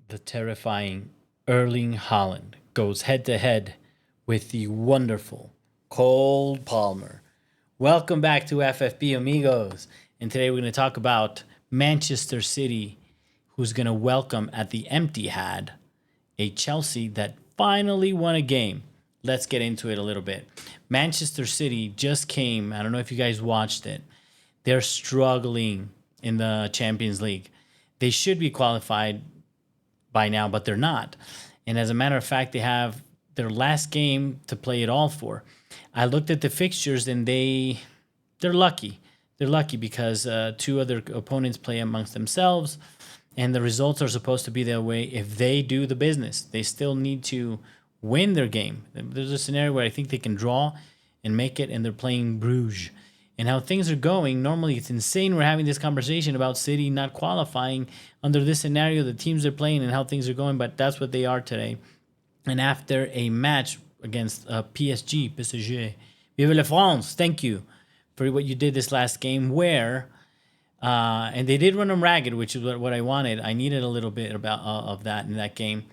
The terrifying Erling Haaland goes head to head with the wonderful Cole Palmer. Welcome back to FFB Amigos. And today we're going to talk about Manchester City, who's going to welcome at the empty had a Chelsea that finally won a game. Let's get into it a little bit. Manchester City just came. I don't know if you guys watched it. They're struggling in the Champions League. They should be qualified by now, but they're not. And as a matter of fact, they have their last game to play it all for. I looked at the fixtures and they're lucky. They're lucky because two other opponents play amongst themselves, and the results are supposed to be their way if they do the business. They still need to win their game. There's a scenario where I think they can draw and make it, and they're playing Bruges. And how things are going, normally it's insane we're having this conversation about City not qualifying under this scenario, the teams they're playing and how things are going, but that's what they are today. And after a match against PSG, Vive la France, thank you for what you did this last game where, and they did run them ragged, which is what I wanted. I needed a little bit of that in that game.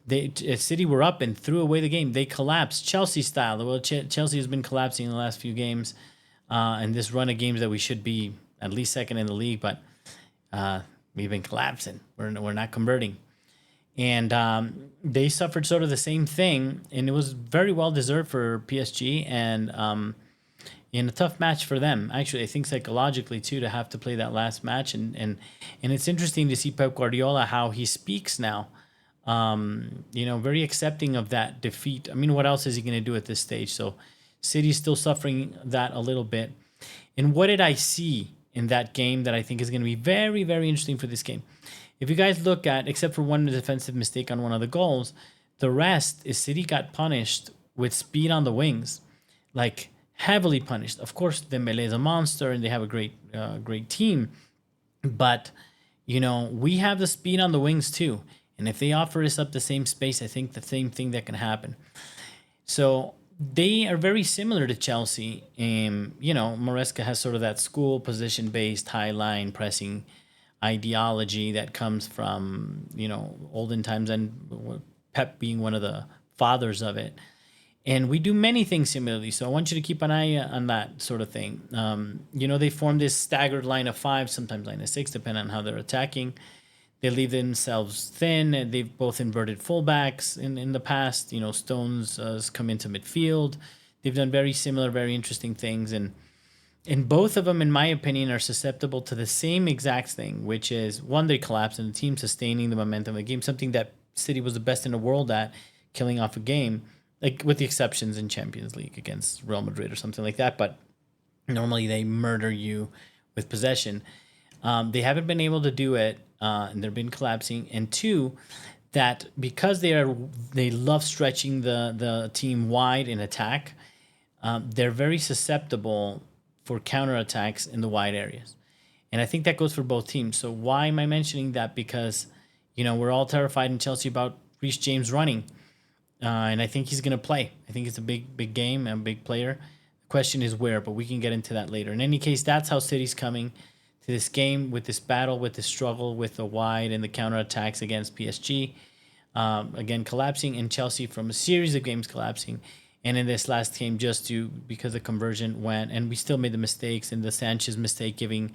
City were up and threw away the game. They collapsed, Chelsea style. Well, Chelsea has been collapsing in the last few games. And this run of games that we should be at least second in the league, but we've been collapsing. We're not converting. And they suffered sort of the same thing, and it was very well deserved for PSG and in a tough match for them. Actually, I think psychologically too to have to play that last match, and it's interesting to see Pep Guardiola how he speaks now. Very accepting of that defeat. I mean, what else is he going to do at this stage? So City's still suffering that a little bit. And what did I see in that game that I think is going to be very, very interesting for this game? If you guys look at, except for one defensive mistake on one of the goals, the rest is City got punished with speed on the wings, like heavily punished. Of course, Dembele is a monster and they have a great team, but we have the speed on the wings too. And if they offer us up the same space, I think the same thing that can happen. So they are very similar to Chelsea. Maresca has sort of that school position-based high line pressing ideology that comes from, olden times, and Pep being one of the fathers of it. And we do many things similarly. So I want you to keep an eye on that sort of thing. They form this staggered line of five, sometimes line of six, depending on how they're attacking. They leave themselves thin. They've both inverted fullbacks in the past. Stones has come into midfield. They've done very similar, very interesting things. And both of them, in my opinion, are susceptible to the same exact thing, which is, one, they collapse and the team sustaining the momentum of the game, something that City was the best in the world at, killing off a game, like with the exceptions in Champions League against Real Madrid or something like that. But normally they murder you with possession. They haven't been able to do it. And they've been collapsing. And two, that because they love stretching the team wide in attack, they're very susceptible for counterattacks in the wide areas. And I think that goes for both teams. So why am I mentioning that? Because, we're all terrified in Chelsea about Reece James running. And I think he's going to play. I think it's a big game and a big player. The question is where, but we can get into that later. In any case, that's how City's coming to this game, with this battle, with this struggle, with the wide and the counterattacks against PSG. Again, collapsing, and Chelsea from a series of games collapsing. And in this last game, because the conversion went, and we still made the mistakes, and the Sanchez mistake giving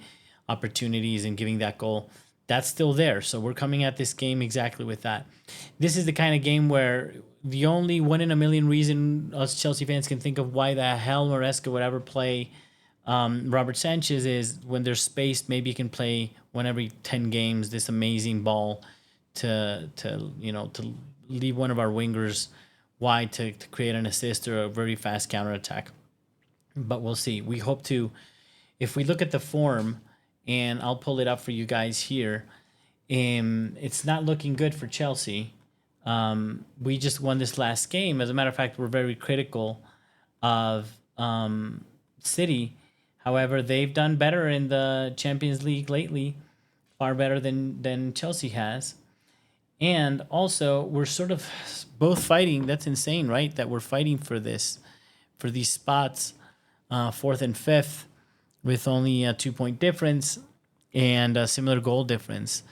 opportunities and giving that goal, that's still there. So we're coming at this game exactly with that. This is the kind of game where the only one in a million reason us Chelsea fans can think of why the hell Maresca would ever play Robert Sanchez is when there's space, maybe you can play one every 10 games, this amazing ball to leave one of our wingers wide to create an assist or a very fast counterattack. But we'll see. We hope to, if we look at the form, and I'll pull it up for you guys here, it's not looking good for Chelsea. We just won this last game. As a matter of fact, we're very critical of City. However, they've done better in the Champions League lately, far better than Chelsea has. And also, we're sort of both fighting. That's insane, right? That we're fighting for these spots, fourth and fifth, with only a 2-point difference and a similar goal difference.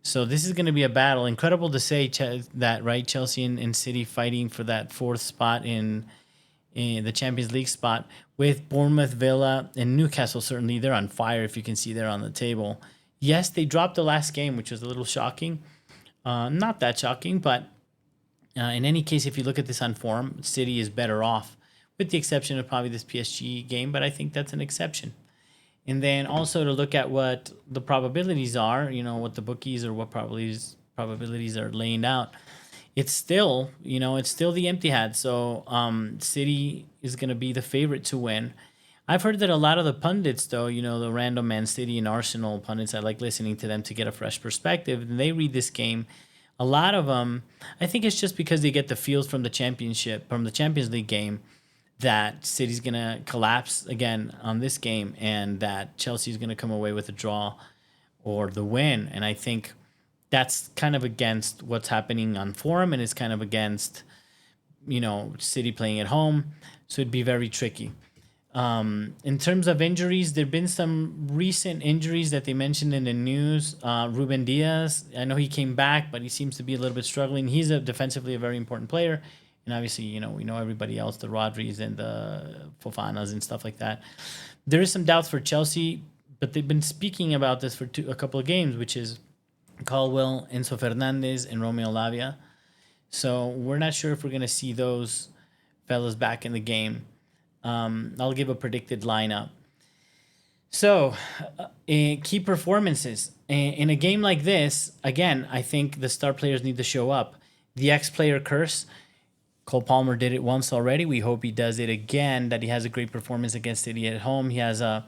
So this is going to be a battle. Incredible to say that, right? Chelsea and City fighting for that fourth spot in the Champions League spot, with Bournemouth, Villa, and Newcastle. Certainly, they're on fire. If you can see there on the table. Yes, they dropped the last game, which was a little shocking. Not that shocking, but in any case, if you look at this on form, City is better off, with the exception of probably this PSG game. But I think that's an exception. And then also to look at what the probabilities are, what the bookies or what probabilities are laying out. It's still, it's still the empty hat. So City is going to be the favorite to win. I've heard that a lot of the pundits, though, the random Man City and Arsenal pundits, I like listening to them to get a fresh perspective. And they read this game. A lot of them, I think it's just because they get the feels from the Champions League game, that City's going to collapse again on this game and that Chelsea's going to come away with a draw or the win. And I think that's kind of against what's happening on form, and it's kind of against, City playing at home. So it'd be very tricky. In terms of injuries, there have been some recent injuries that they mentioned in the news. Ruben Diaz, I know he came back, but he seems to be a little bit struggling. He's defensively a very important player. And obviously, we know everybody else, the Rodris and the Fofanas and stuff like that. There is some doubts for Chelsea, but they've been speaking about this for a couple of games, which is Caldwell, Enzo Fernandez, and Romeo Lavia. So we're not sure if we're going to see those fellas back in the game. I'll give a predicted lineup. So, key performances. In a game like this, again, I think the star players need to show up. The ex-player curse. Cole Palmer did it once already. We hope he does it again, that he has a great performance against City at home. He has a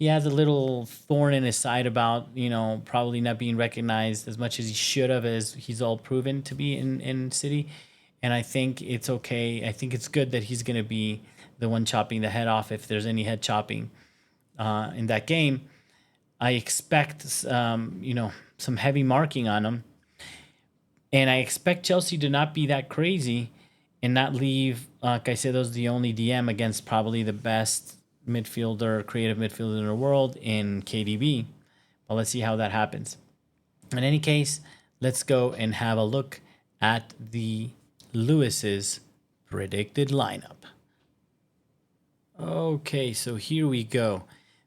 little thorn in his side about, probably not being recognized as much as he should have, as he's all proven to be in City. And I think it's okay. I think it's good that he's going to be the one chopping the head off if there's any head chopping in that game. I expect, some heavy marking on him. And I expect Chelsea to not be that crazy and not leave Caicedo's the only DM against probably the best creative midfielder in the world in KDB. But let's see how that happens. In any case, let's go and have a look at the Lewis's predicted lineup. Okay, so here we go.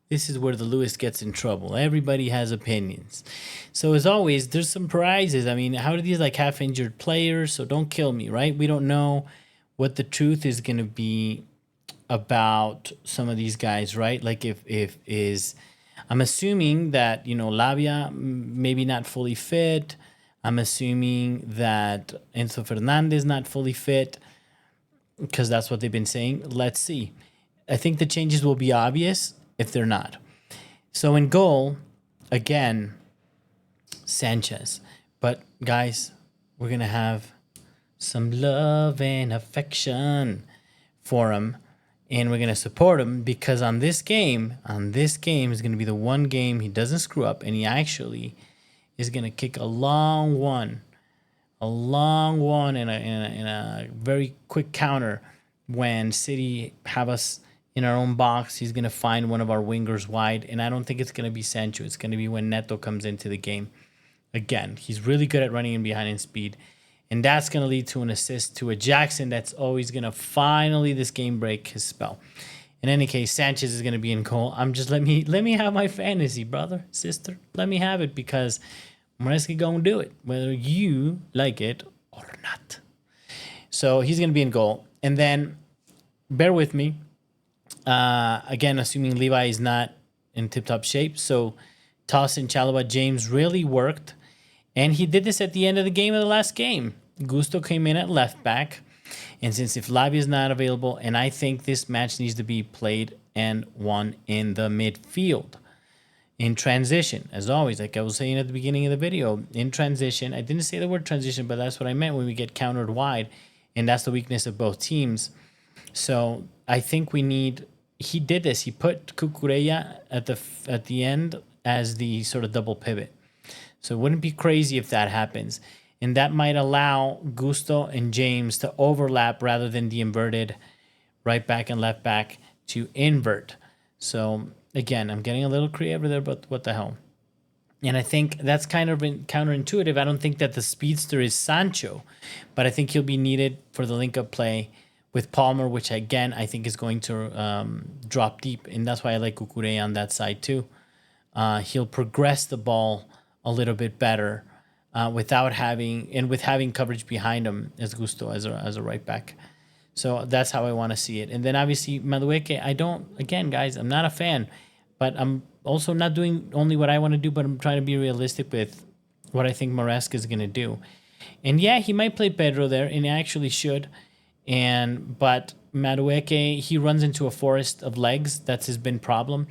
This is where the Lewis gets in trouble. Everybody has opinions. So as always, there's some prizes. I mean, how are these like half-injured players? So don't kill me, right? We don't know what the truth is going to be about some of these guys, right? Like if I'm assuming that, Lavia maybe not fully fit. I'm assuming that Enzo Fernandez not fully fit, because that's what they've been saying. Let's see. I think the changes will be obvious if they're not. So in goal, again, Sanchez. But guys, we're going to have some love and affection for him. And we're going to support him because on this game is going to be the one game he doesn't screw up. And he actually is going to kick a long one in a very quick counter when City have us in our own box. He's going to find one of our wingers wide, and I don't think it's going to be Sancho. It's going to be when Neto comes into the game. Again, he's really good at running in behind in speed, and that's going to lead to an assist to a Jackson that's always going to finally this game break his spell. In any case, Sanchez is going to be in goal. Let me have my fantasy, brother, sister. Let me have it, because Maresca going to do it, whether you like it or not. So he's going to be in goal. And then, bear with me, again, assuming Levi is not in tip-top shape. So Toss and Chalobah James really worked. And he did this at the end of the last game. Gusto came in at left back. And since if Lavia is not available, and I think this match needs to be played and won in the midfield. In transition, as always, like I was saying at the beginning of the video, in transition, I didn't say the word transition, but that's what I meant when we get countered wide. And that's the weakness of both teams. So I think he did this. He put Cucurella at the end as the sort of double pivot. So it wouldn't be crazy if that happens. And that might allow Gusto and James to overlap rather than the inverted right back and left back to invert. So again, I'm getting a little creative there, but what the hell. And I think that's kind of counterintuitive. I don't think that the speedster is Sancho, but I think he'll be needed for the link-up play with Palmer, which again I think is going to drop deep, and that's why I like Kukure on that side too. He'll progress the ball a little bit better without having coverage behind him as Gusto as a right back. So that's how I want to see it. And then obviously Madueke, again, guys, I'm not a fan, but I'm also not doing only what I want to do, but I'm trying to be realistic with what I think Maresca is going to do. And yeah, he might play Pedro there, and he actually should. But Madueke, he runs into a forest of legs. That's his been problem.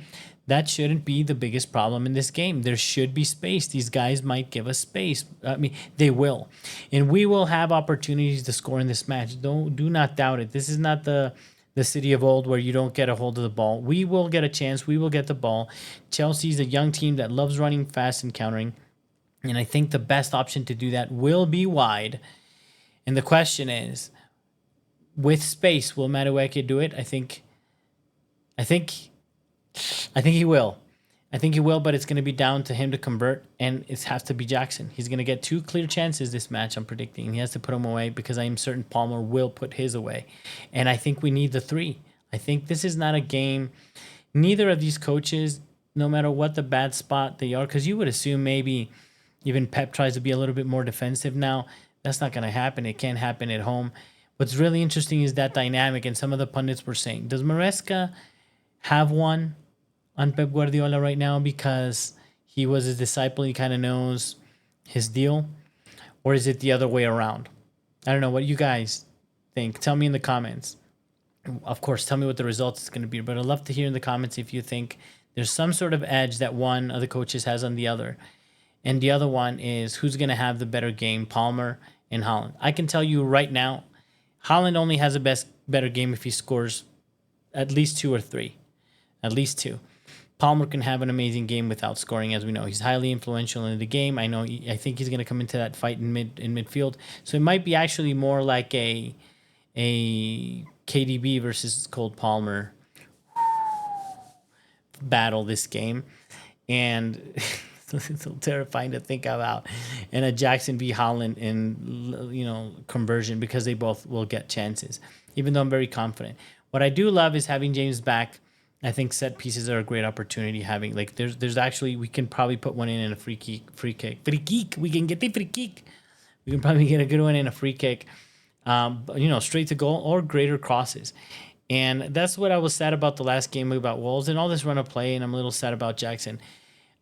That shouldn't be the biggest problem in this game. There should be space. These guys might give us space. I mean, they will. And we will have opportunities to score in this match. Do not doubt it. This is not the city of old where you don't get a hold of the ball. We will get a chance. We will get the ball. Chelsea's a young team that loves running fast and countering. And I think the best option to do that will be wide. And the question is, with space, will Madueke do it? I think he will. I think he will, but it's going to be down to him to convert, and it has to be Jackson. He's going to get 2 clear chances this match, I'm predicting. He has to put them away because I am certain Palmer will put his away. And I think we need the 3. I think this is not a game. Neither of these coaches, no matter what the bad spot they are, because you would assume maybe even Pep tries to be a little bit more defensive now. That's not going to happen. It can't happen at home. What's really interesting is that dynamic, and some of the pundits were saying, does Maresca have one on Pep Guardiola right now because he was his disciple, he kind of knows his deal? Or is it the other way around? I don't know what you guys think. Tell me in the comments. Of course, tell me what the results is going to be, but I'd love to hear in the comments if you think there's some sort of edge that one of the coaches has on the other. And the other one is who's going to have the better game, Palmer and Haaland. I can tell you right now, Haaland only has a better game if he scores at least 2 or 3. At least 2. Palmer can have an amazing game without scoring, as we know. He's highly influential in the game. I think he's going to come into that fight in midfield. So it might be actually more like a KDB versus Cole Palmer battle this game. And it's so terrifying to think about. And a Jackson v. Haaland in conversion, because they both will get chances, even though I'm very confident. What I do love is having James back. I think set pieces are a great opportunity. There's actually, we can probably put one in a free kick. We can get the free kick. We can probably get a good one in a free kick. Straight to goal or greater crosses. And that's what I was sad about the last game about Wolves and all this run of play. And I'm a little sad about Jackson.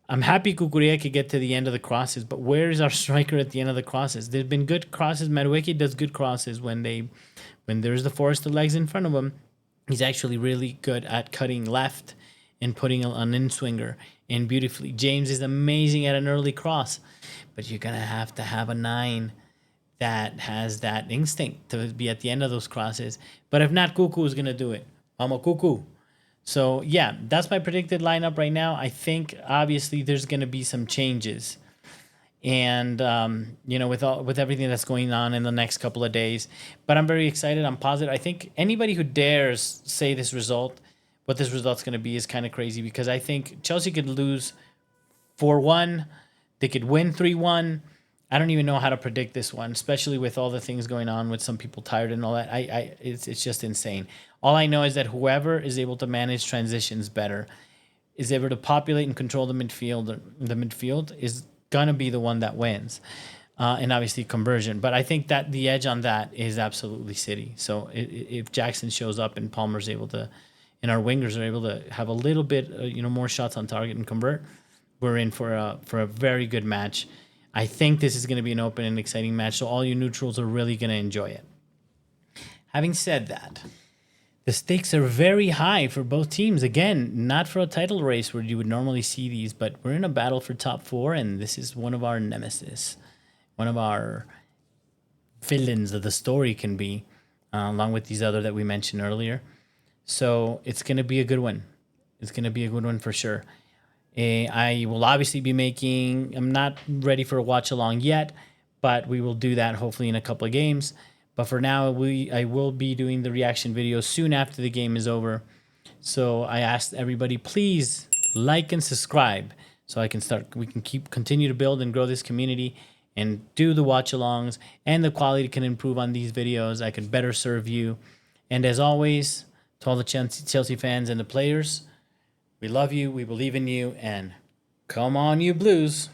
I'm happy Kukurea could get to the end of the crosses, but where is our striker at the end of the crosses? There's been good crosses. Madueke does good crosses when there's the forest of legs in front of him. He's actually really good at cutting left and putting an in-swinger in beautifully. James is amazing at an early cross, but you're going to have a 9 that has that instinct to be at the end of those crosses. But if not, Kuku is going to do it. I'm a Kuku. So, yeah, that's my predicted lineup right now. I think, obviously, there's going to be some changes. And, with everything that's going on in the next couple of days. But I'm very excited. I'm positive. I think anybody who dares say what this result's going to be is kind of crazy, because I think Chelsea could lose 4-1. They could win 3-1. I don't even know how to predict this one, especially with all the things going on with some people tired and all that. It's just insane. All I know is that whoever is able to manage transitions better, is able to populate and control the midfield is going to be the one that wins. And obviously conversion. But I think that the edge on that is absolutely City. So if Jackson shows up and Palmer's able to, and our wingers are able to have a little bit, more shots on target and convert, we're in for a very good match. I think this is going to be an open and exciting match, so all you neutrals are really going to enjoy it. Having said that, the stakes are very high for both teams. Again, not for a title race where you would normally see these, but we're in a battle for top 4, and this is one of our nemesis, one of our villains of the story can be, along with these other that we mentioned earlier. So it's going to be a good one. It's going to be a good one for sure. I will obviously be I'm not ready for a watch along yet, but we will do that hopefully in a couple of games. But for now, I will be doing the reaction video soon after the game is over. So I asked everybody, please like and subscribe so we can continue to build and grow this community and do the watch alongs, and the quality can improve on these videos. I can better serve you. And as always, to all the Chelsea fans and the players, we love you, we believe in you, and come on, you Blues.